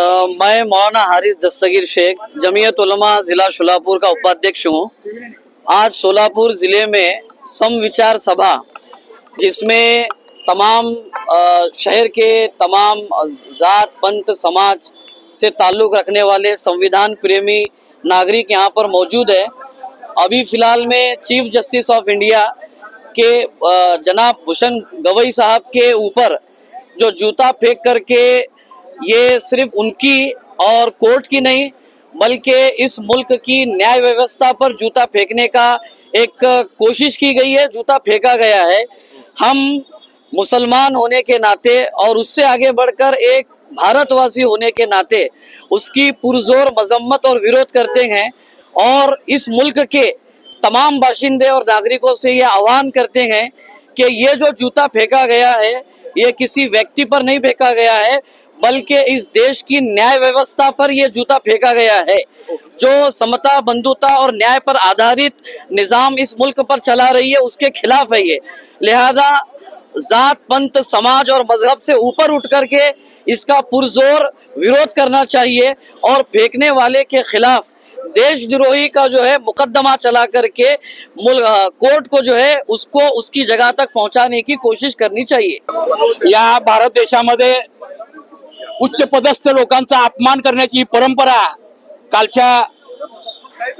मैं मौलाना हारिस दस्तगीर शेख जमीयत उलमा ज़िला शोलापुर का उपाध्यक्ष हूँ। आज शोलापुर ज़िले में समविचार सभा, जिसमें तमाम शहर के तमाम जात पंथ समाज से ताल्लुक़ रखने वाले संविधान प्रेमी नागरिक यहाँ पर मौजूद है। अभी फ़िलहाल में चीफ जस्टिस ऑफ इंडिया के जनाब भूषण गवई साहब के ऊपर जो जूता फेंक करके ये सिर्फ उनकी और कोर्ट की नहीं बल्कि इस मुल्क की न्याय व्यवस्था पर जूता फेंकने का एक कोशिश की गई है, जूता फेंका गया है। हम मुसलमान होने के नाते और उससे आगे बढ़कर एक भारतवासी होने के नाते उसकी पुरजोर मजम्मत और विरोध करते हैं और इस मुल्क के तमाम बाशिंदे और नागरिकों से ये आह्वान करते हैं कि ये जो जूता फेंका गया है ये किसी व्यक्ति पर नहीं फेंका गया है बल्कि इस देश की न्याय व्यवस्था पर यह जूता फेंका गया है। जो समता बंधुता और न्याय पर आधारित निज़ाम इस मुल्क पर चला रही है उसके खिलाफ है ये। लिहाजा जात पंथ समाज और मजहब से ऊपर उठ करके इसका पुरजोर विरोध करना चाहिए और फेंकने वाले के खिलाफ देशद्रोही का जो है मुकदमा चला करके कोर्ट को जो है उसको उसकी जगह तक पहुंचाने की कोशिश करनी चाहिए। या भारत देशामध्ये उच्च पदस्थ लोकांचा अपमान करण्याची परंपरा कालच्या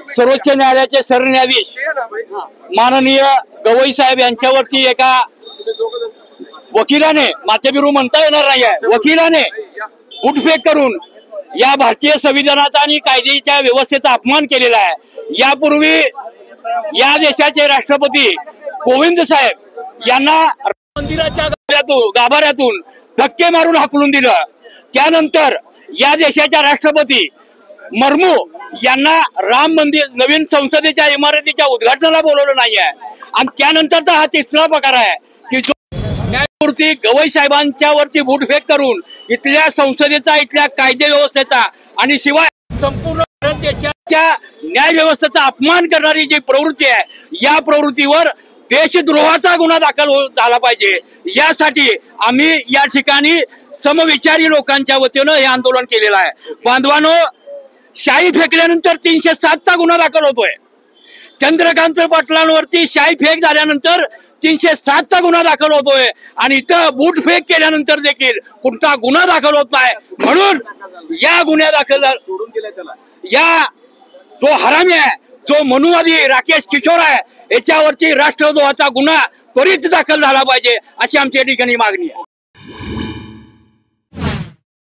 सर्वोच्च न्यायालयाचे सरन्यायाधीश माननीय गवई साहेब यांच्यावरती एका वकिलाने, माथेबिरू म्हणता येणार नाही आहे, वकिलाने उठफेक करून या भारतीय संविधानाचा आणि कायद्याच्या व्यवस्थेचा अपमान केलेला आहे। यापूर्वी या देशाचे राष्ट्रपती कोविंद साहेब यांना मंदिराच्या गाभाऱ्यातून धक्के मारून हाकलून दिलं। त्यानंतर या देशाच्या राष्ट्रपती मर्मू यांना राम मंदिर नवीन संसदेच्या इमारतीच्या उद्घाटनाला बोलवलं नाही आहे आणि त्यानंतरचा हा तिसरा प्रकार आहे की जो न्यायमूर्ती गवई साहेबांच्या वरती बूटफेक करून इथल्या संसदेचा, इथल्या कायदे व्यवस्थेचा आणि शिवाय संपूर्ण भारत देशाच्या न्याय व्यवस्थेचा अपमान करणारी जी प्रवृत्ती आहे या प्रवृत्तीवर देशद्रोहाचा गुन्हा दाखल झाला पाहिजे। यासाठी आम्ही या ठिकाणी समविचारी लोकांच्या वतीनं हे आंदोलन केलेलं आहे। बांधवांनो, शाई फेकल्यानंतर 307 चा गुन्हा दाखल होतोय। चंद्रकांत पाटलांवरती शाई फेक झाल्यानंतर 307 चा गुन्हा दाखल होतोय आणि इथं बूट फेक केल्यानंतर देखील कोणता गुन्हा दाखल होत नाही। म्हणून या गुन्हा दाखल या जो हरामी आहे, जो मनुवादी राकेश किशोर आहे, याच्यावरती राष्ट्रद्रोहाचा गुन्हा त्वरित दाखल झाला पाहिजे अशी आमच्या ठिकाणी मागणी आहे।